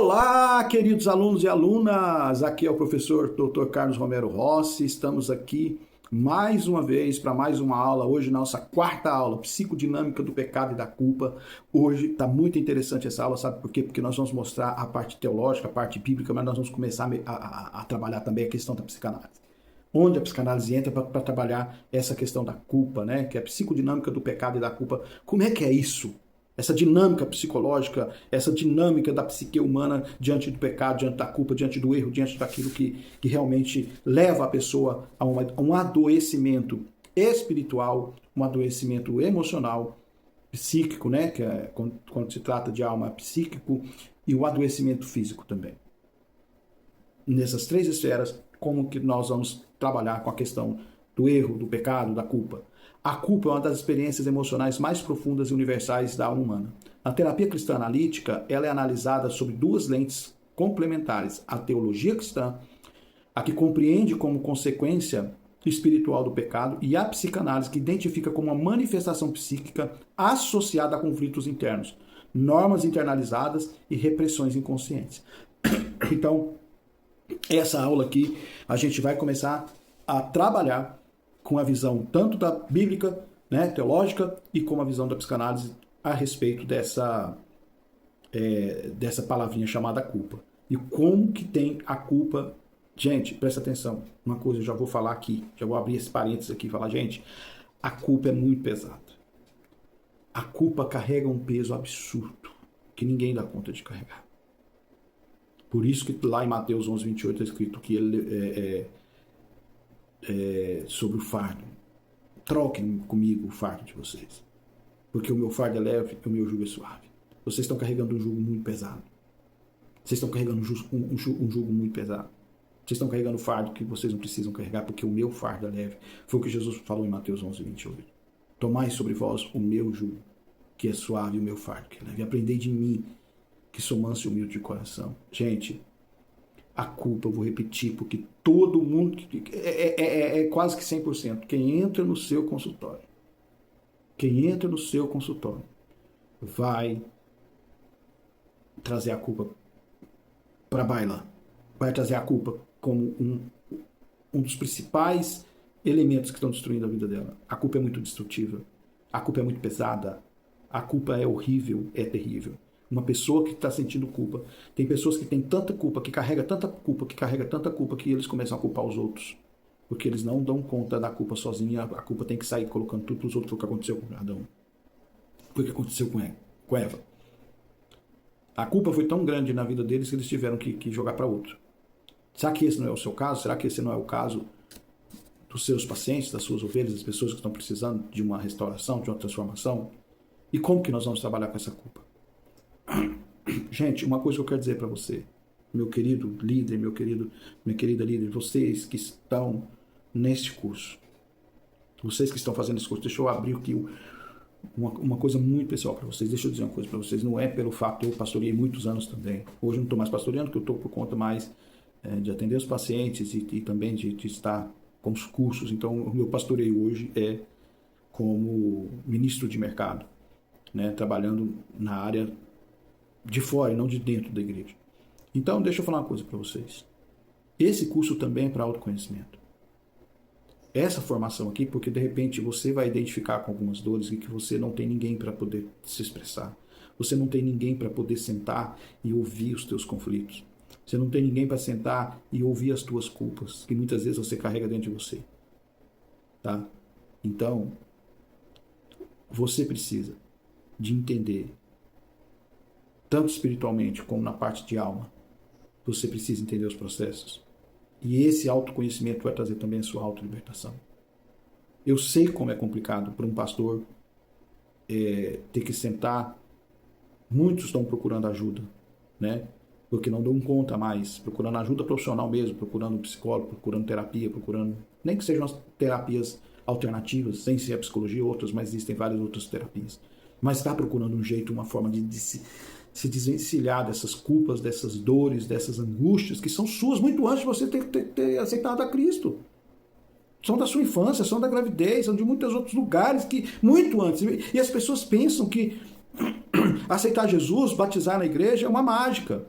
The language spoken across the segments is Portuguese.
Olá, queridos alunos e alunas, aqui é o professor Dr. Carlos Romero Rossi, estamos aqui mais uma vez para mais uma aula, hoje nossa quarta aula, Psicodinâmica do Pecado e da Culpa. Hoje está muito interessante essa aula, sabe por quê? Porque nós vamos mostrar a parte teológica, a parte bíblica, mas nós vamos começar a trabalhar também a questão da psicanálise. Onde a psicanálise entra para trabalhar essa questão da culpa, né? Que é a psicodinâmica do pecado e da culpa. Como é que é isso? Essa dinâmica psicológica, essa dinâmica da psique humana diante do pecado, diante da culpa, diante do erro, diante daquilo que realmente leva a pessoa a um adoecimento espiritual, um adoecimento emocional, psíquico, né? Que é, quando se trata de alma, psíquico, e o adoecimento físico também. Nessas três esferas, como que nós vamos trabalhar com a questão do erro, do pecado, da culpa. A culpa é uma das experiências emocionais mais profundas e universais da alma humana. Na terapia cristã analítica, ela é analisada sob duas lentes complementares. A teologia cristã, a que compreende como consequência espiritual do pecado, e a psicanálise, que identifica como uma manifestação psíquica associada a conflitos internos, normas internalizadas e repressões inconscientes. Então, essa aula aqui, a gente vai começar a trabalhar com a visão tanto da bíblica, né, teológica, e com a visão da psicanálise a respeito dessa palavrinha chamada culpa. E como que tem a culpa. Gente, presta atenção, uma coisa eu já vou falar aqui, já vou abrir esse parênteses aqui e falar, gente, a culpa é muito pesada. A culpa carrega um peso absurdo, que ninguém dá conta de carregar. Por isso que lá em Mateus 11:28 está escrito que ele sobre o fardo. Troquem comigo o fardo de vocês. Porque o meu fardo é leve e o meu jugo é suave. Vocês estão carregando um jugo muito pesado. Vocês estão carregando um jugo muito pesado. Vocês estão carregando fardo que vocês não precisam carregar, porque o meu fardo é leve. Foi o que Jesus falou em Mateus 11:28. Tomai sobre vós o meu jugo, que é suave, e o meu fardo que é leve. Aprendei de mim, que sou manso e humilde de coração. Gente, a culpa, eu vou repetir, porque todo mundo, é quase que 100%, quem entra no seu consultório vai trazer a culpa para baila, vai trazer a culpa como um dos principais elementos que estão destruindo a vida dela. A culpa é muito destrutiva, a culpa é muito pesada, a culpa é horrível, é terrível. Uma pessoa que está sentindo culpa. Tem pessoas que têm tanta culpa, que carrega tanta culpa, que eles começam a culpar os outros. Porque eles não dão conta da culpa sozinha. A culpa tem que sair colocando tudo para os outros. Foi o que aconteceu com Adão. Foi o que aconteceu com Eva. A culpa foi tão grande na vida deles que eles tiveram que jogar para outro. Será que esse não é o seu caso? Será que esse não é o caso dos seus pacientes, das suas ovelhas, das pessoas que estão precisando de uma restauração, de uma transformação? E como que nós vamos trabalhar com essa culpa? Gente, uma coisa que eu quero dizer para você, meu querido líder, minha querida líder, vocês que estão neste curso, vocês que estão fazendo esse curso, deixa eu abrir aqui uma coisa muito pessoal para vocês. Deixa eu dizer uma coisa para vocês, não é pelo fato, eu pastoreei muitos anos também, hoje eu não estou mais pastoreando, porque eu estou por conta mais de atender os pacientes e também de estar com os cursos. Então o meu pastoreio hoje é como ministro de mercado, né, trabalhando na área de fora e não de dentro da igreja. Então, deixa eu falar uma coisa para vocês. Esse curso também é para autoconhecimento. Essa formação aqui, porque de repente você vai identificar com algumas dores e que você não tem ninguém para poder se expressar. Você não tem ninguém para poder sentar e ouvir os teus conflitos. Você não tem ninguém para sentar e ouvir as tuas culpas, que muitas vezes você carrega dentro de você. Tá? Então, você precisa de entender, tanto espiritualmente como na parte de alma, você precisa entender os processos. E esse autoconhecimento vai trazer também a sua autolibertação. Eu sei como é complicado para um pastor ter que sentar. Muitos estão procurando ajuda, né? Porque não dão conta mais, procurando ajuda profissional mesmo, procurando um psicólogo, procurando terapia, procurando, nem que sejam as terapias alternativas, sem ser a psicologia, outras, mas existem várias outras terapias. Mas está procurando um jeito, uma forma de se desvencilhar dessas culpas, dessas dores, dessas angústias que são suas muito antes de você ter aceitado a Cristo. São da sua infância, são da gravidez, são de muitos outros lugares, que muito antes. E as pessoas pensam que aceitar Jesus, batizar na igreja é uma mágica.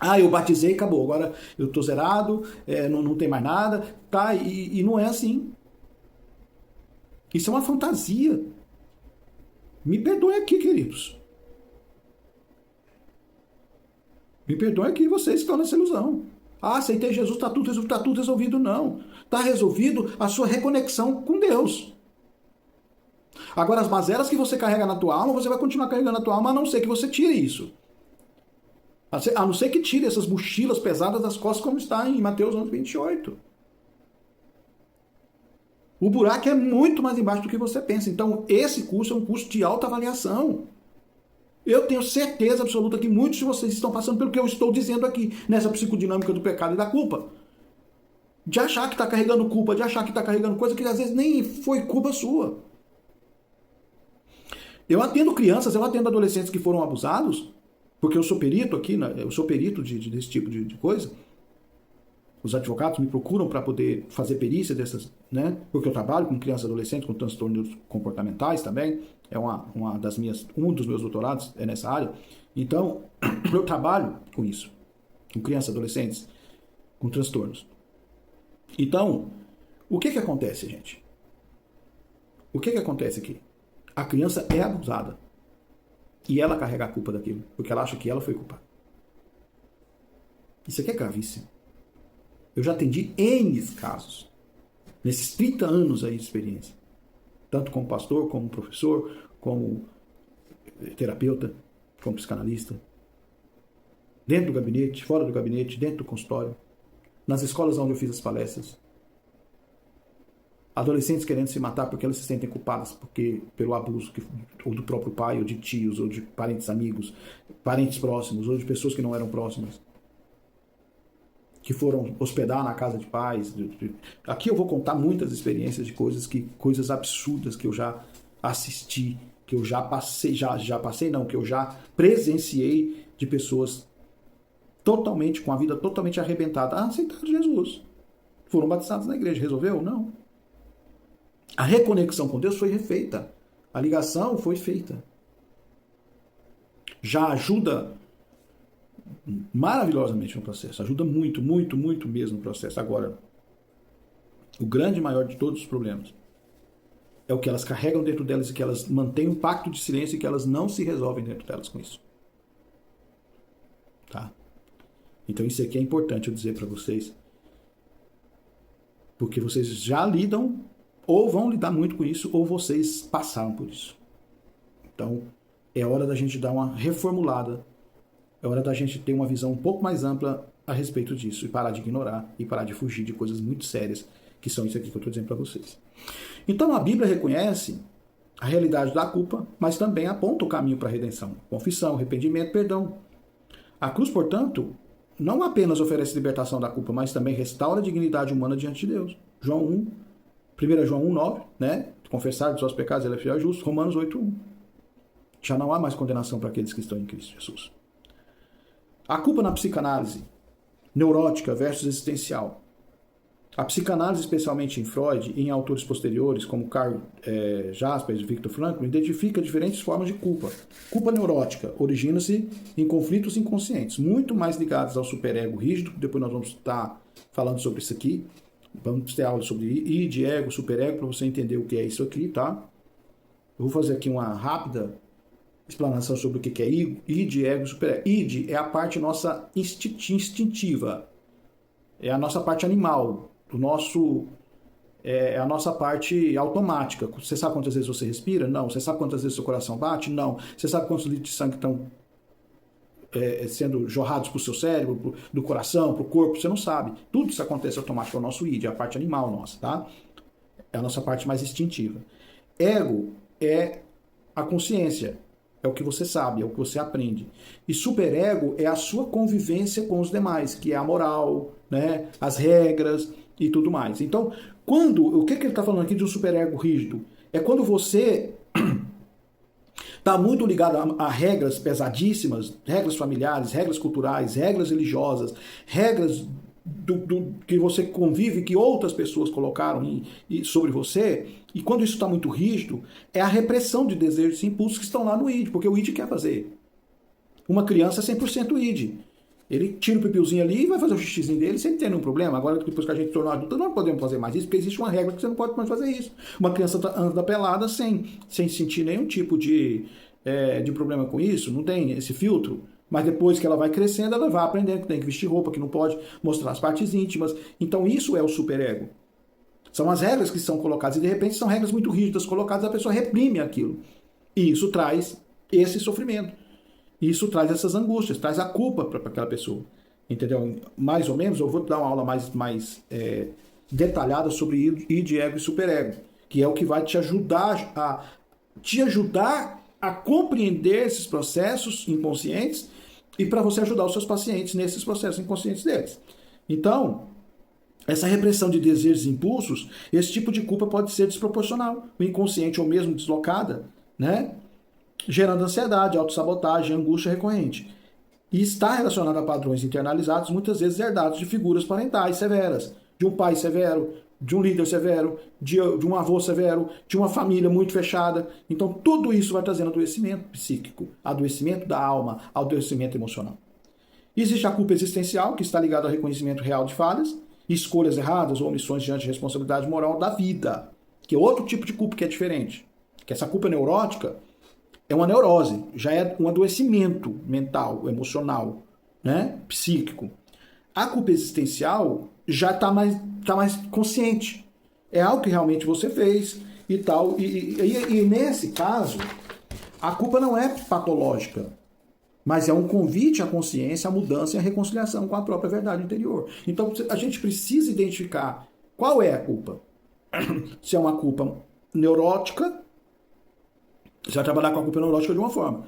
Ah, eu batizei e acabou, agora eu tô zerado, não tem mais nada, tá? E não é assim. Isso é uma fantasia. Me perdoem aqui, queridos. Me perdoem aqui vocês que estão nessa ilusão. Ah, aceitei Jesus, está tudo resolvido. Não. Está resolvido a sua reconexão com Deus. Agora, as mazelas que você carrega na tua alma, você vai continuar carregando na tua alma, a não ser que você tire isso. A não ser que tire essas mochilas pesadas das costas, como está em Mateus 11:28. O buraco é muito mais embaixo do que você pensa. Então, esse curso é um curso de autoavaliação. Eu tenho certeza absoluta que muitos de vocês estão passando pelo que eu estou dizendo aqui, nessa psicodinâmica do pecado e da culpa. De achar que está carregando culpa, de achar que está carregando coisa que às vezes nem foi culpa sua. Eu atendo crianças, eu atendo adolescentes que foram abusados, porque eu sou perito aqui, né? Eu sou perito desse tipo de coisa. Os advogados me procuram para poder fazer perícia dessas, né? Porque eu trabalho com crianças e adolescentes com transtornos comportamentais também. É um dos meus doutorados é nessa área. Então, eu trabalho com isso, com crianças e adolescentes com transtornos. Então, o que acontece, gente? O que acontece aqui? A criança é abusada. E ela carrega a culpa daquilo, porque ela acha que ela foi culpada. Isso aqui é gravíssimo. Eu já atendi N casos, nesses 30 anos aí de experiência. Tanto como pastor, como professor, como terapeuta, como psicanalista. Dentro do gabinete, fora do gabinete, dentro do consultório. Nas escolas onde eu fiz as palestras. Adolescentes querendo se matar porque elas se sentem culpadas pelo abuso ou do próprio pai, ou de tios, ou de parentes amigos, parentes próximos, ou de pessoas que não eram próximas, que foram hospedar na casa de pais. Aqui eu vou contar muitas experiências de coisas absurdas que eu já assisti, que eu já passei, que eu já presenciei de pessoas totalmente, com a vida totalmente arrebentada. Aceitaram Jesus. Foram batizados na igreja. Resolveu? Não. A reconexão com Deus foi refeita. A ligação foi feita. Já ajuda maravilhosamente no processo. Ajuda muito, muito, muito mesmo no processo. Agora, o grande e maior de todos os problemas é o que elas carregam dentro delas e que elas mantêm um pacto de silêncio e que elas não se resolvem dentro delas com isso. Tá? Então isso aqui é importante eu dizer para vocês. Porque vocês já lidam ou vão lidar muito com isso, ou vocês passaram por isso. Então, é hora da gente dar uma reformulada. É hora da gente ter uma visão um pouco mais ampla a respeito disso. E parar de ignorar e parar de fugir de coisas muito sérias, que são isso aqui que eu estou dizendo para vocês. Então, a Bíblia reconhece a realidade da culpa, mas também aponta o caminho para a redenção. Confissão, arrependimento, perdão. A cruz, portanto, não apenas oferece libertação da culpa, mas também restaura a dignidade humana diante de Deus. 1 João 1:9, né? Confessar os seus pecados, ele é fiel e justo. Romanos 8:1. Já não há mais condenação para aqueles que estão em Cristo Jesus. A culpa na psicanálise, neurótica versus existencial. A psicanálise, especialmente em Freud e em autores posteriores, como Carl Jaspers e Viktor Frankl, identifica diferentes formas de culpa. Culpa neurótica origina-se em conflitos inconscientes, muito mais ligados ao superego rígido, depois nós vamos estar falando sobre isso aqui. Vamos ter aula sobre id, ego, superego, para você entender o que é isso aqui, tá? Eu vou fazer aqui uma rápida explanação sobre o que é id, ego e superego. Id é a parte nossa instintiva, é a nossa parte animal, é a nossa parte automática. Você sabe quantas vezes você respira? Não. Você sabe quantas vezes seu coração bate? Não. Você sabe quantos litros de sangue estão sendo jorrados para o seu cérebro, do coração, para o corpo? Você não sabe. Tudo isso acontece automático, é o nosso id, é a parte animal nossa, tá? É a nossa parte mais instintiva. Ego é a consciência, é o que você sabe, é o que você aprende. E superego é a sua convivência com os demais, que é a moral, né, as regras e tudo mais. Então, o que ele está falando aqui de um superego rígido? É quando você está muito ligado a regras pesadíssimas, regras familiares, regras culturais, regras religiosas, regras que você convive, que outras pessoas colocaram sobre você, e quando isso está muito rígido, é a repressão de desejos e impulsos que estão lá no id, porque o id quer fazer. Uma criança é 100% id. Ele tira o pipiozinho ali e vai fazer o xixizinho dele sem ter nenhum problema. Agora, depois que a gente se tornou adulto, não podemos fazer mais isso, porque existe uma regra que você não pode mais fazer isso. Uma criança anda pelada sem sentir nenhum tipo de problema com isso, não tem esse filtro. Mas depois que ela vai crescendo, ela vai aprendendo que tem que vestir roupa, que não pode mostrar as partes íntimas. Então isso é o superego. São as regras que são colocadas, e de repente são regras muito rígidas colocadas, a pessoa reprime aquilo. E isso traz esse sofrimento. Isso traz essas angústias, traz a culpa para aquela pessoa. Entendeu? Mais ou menos, eu vou dar uma aula mais detalhada sobre id, ego e superego, que é o que vai te ajudar a compreender esses processos inconscientes e para você ajudar os seus pacientes nesses processos inconscientes deles. Então, essa repressão de desejos e impulsos, esse tipo de culpa pode ser desproporcional, o inconsciente ou mesmo deslocada, né? Gerando ansiedade, autossabotagem, angústia recorrente. E está relacionada a padrões internalizados, muitas vezes herdados de figuras parentais severas, de um pai severo, de um líder severo, de um avô severo, de uma família muito fechada. Então, tudo isso vai trazendo adoecimento psíquico, adoecimento da alma, adoecimento emocional. Existe a culpa existencial, que está ligada ao reconhecimento real de falhas, escolhas erradas ou omissões diante de responsabilidade moral da vida, que é outro tipo de culpa que é diferente. Que essa culpa neurótica é uma neurose, já é um adoecimento mental, emocional, né? Psíquico. A culpa existencial já está mais consciente. É algo que realmente você fez e tal. E nesse caso, a culpa não é patológica, mas é um convite à consciência, à mudança e à reconciliação com a própria verdade interior. Então, a gente precisa identificar qual é a culpa. Se é uma culpa neurótica, você vai trabalhar com a culpa neurótica de uma forma.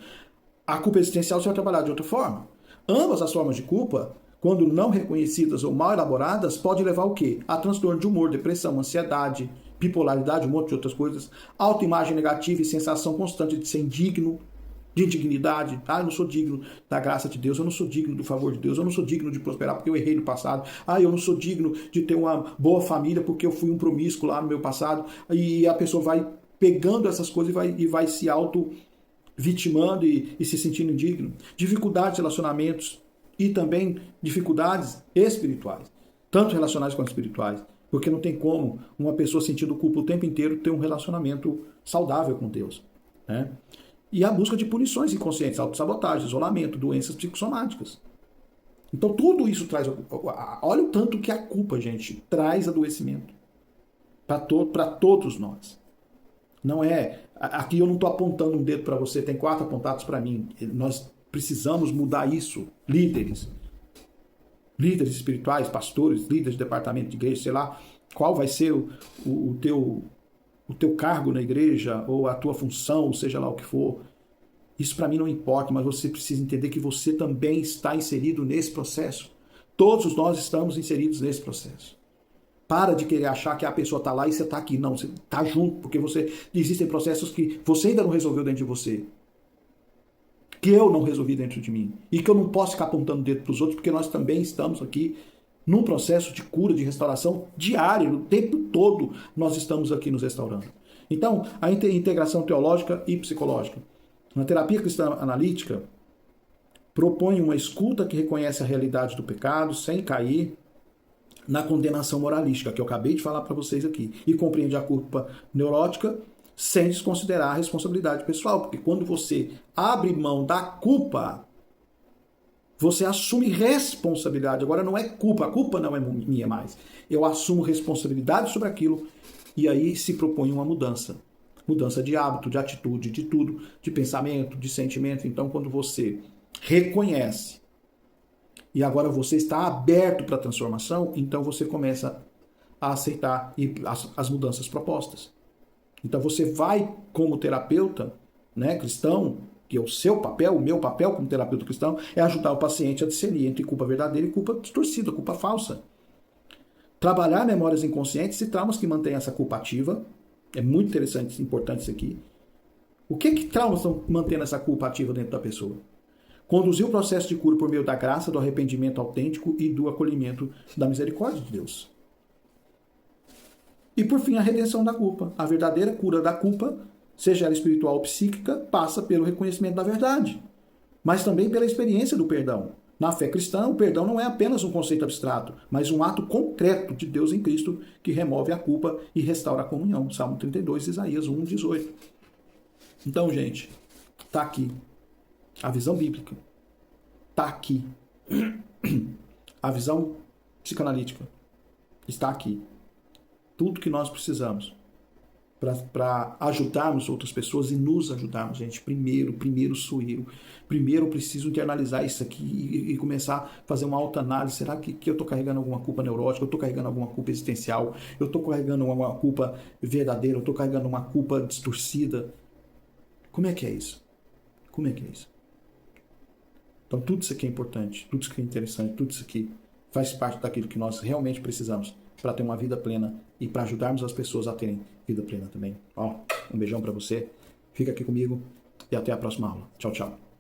A culpa existencial você vai trabalhar de outra forma. Ambas as formas de culpa, quando não reconhecidas ou mal elaboradas, pode levar ao quê? A transtorno de humor, depressão, ansiedade, bipolaridade, um monte de outras coisas, autoimagem negativa e sensação constante de ser indigno, de indignidade. Eu não sou digno da graça de Deus, eu não sou digno do favor de Deus, eu não sou digno de prosperar porque eu errei no passado. Eu não sou digno de ter uma boa família porque eu fui um promíscuo lá no meu passado. E a pessoa vai pegando essas coisas e vai se auto-vitimando e se sentindo indigno. Dificuldades de relacionamentos e também dificuldades espirituais, tanto relacionais quanto espirituais, porque não tem como uma pessoa sentindo culpa o tempo inteiro ter um relacionamento saudável com Deus, né? E a busca de punições inconscientes, autossabotagem, isolamento, doenças psicossomáticas. Então tudo isso traz... Olha o tanto que a culpa, gente, traz adoecimento para todos nós. Não é... Aqui eu não estou apontando um dedo para você, tem 4 apontados para mim. Nós precisamos mudar isso. Líderes espirituais, pastores, líderes de departamento de igreja, sei lá, qual vai ser o teu cargo na igreja, ou a tua função, seja lá o que for. Isso para mim não importa, mas você precisa entender que você também está inserido nesse processo. Todos nós estamos inseridos nesse processo. Para de querer achar que a pessoa está lá e você está aqui. Não, você está junto, porque existem processos que você ainda não resolveu dentro de você, que eu não resolvi dentro de mim, e que eu não posso ficar apontando o dedo para os outros, porque nós também estamos aqui num processo de cura, de restauração diário, o tempo todo nós estamos aqui nos restaurando. Então, a integração teológica e psicológica. Na terapia cristã analítica, propõe uma escuta que reconhece a realidade do pecado sem cair na condenação moralística, que eu acabei de falar para vocês aqui, e compreende a culpa neurótica sem desconsiderar a responsabilidade pessoal, porque quando você abre mão da culpa, você assume responsabilidade. Agora não é culpa, a culpa não é minha mais. Eu assumo responsabilidade sobre aquilo e aí se propõe uma mudança. Mudança de hábito, de atitude, de tudo, de pensamento, de sentimento. Então, quando você reconhece e agora você está aberto para a transformação, então você começa a aceitar as mudanças propostas. Então você vai, como terapeuta, né, cristão, que é o seu papel, o meu papel como terapeuta cristão, é ajudar o paciente a discernir entre culpa verdadeira e culpa distorcida, culpa falsa. Trabalhar memórias inconscientes e traumas que mantêm essa culpa ativa. É muito interessante, importante isso aqui. O que traumas estão mantendo essa culpa ativa dentro da pessoa? Conduzir o processo de cura por meio da graça, do arrependimento autêntico e do acolhimento da misericórdia de Deus. E por fim, a redenção da culpa. A verdadeira cura da culpa, seja ela espiritual ou psíquica, passa pelo reconhecimento da verdade, mas também pela experiência do perdão. Na fé cristã, o perdão não é apenas um conceito abstrato, mas um ato concreto de Deus em Cristo que remove a culpa e restaura a comunhão. Salmo 32, Isaías 1, 18. Então, gente, tá aqui a visão bíblica. Tá aqui a visão psicanalítica. Está aqui. Tudo que nós precisamos para ajudarmos outras pessoas e nos ajudarmos, gente. Primeiro sou eu. Primeiro eu preciso internalizar isso aqui e começar a fazer uma autoanálise. Será que eu estou carregando alguma culpa neurótica? Eu estou carregando alguma culpa existencial? Eu estou carregando alguma culpa verdadeira? Eu estou carregando uma culpa distorcida? Como é que é isso? Como é que é isso? Então tudo isso aqui é importante, tudo isso aqui é interessante, tudo isso aqui faz parte daquilo que nós realmente precisamos para ter uma vida plena e para ajudarmos as pessoas a terem vida plena também. Ó, um beijão para você, fica aqui comigo e até a próxima aula. Tchau, tchau.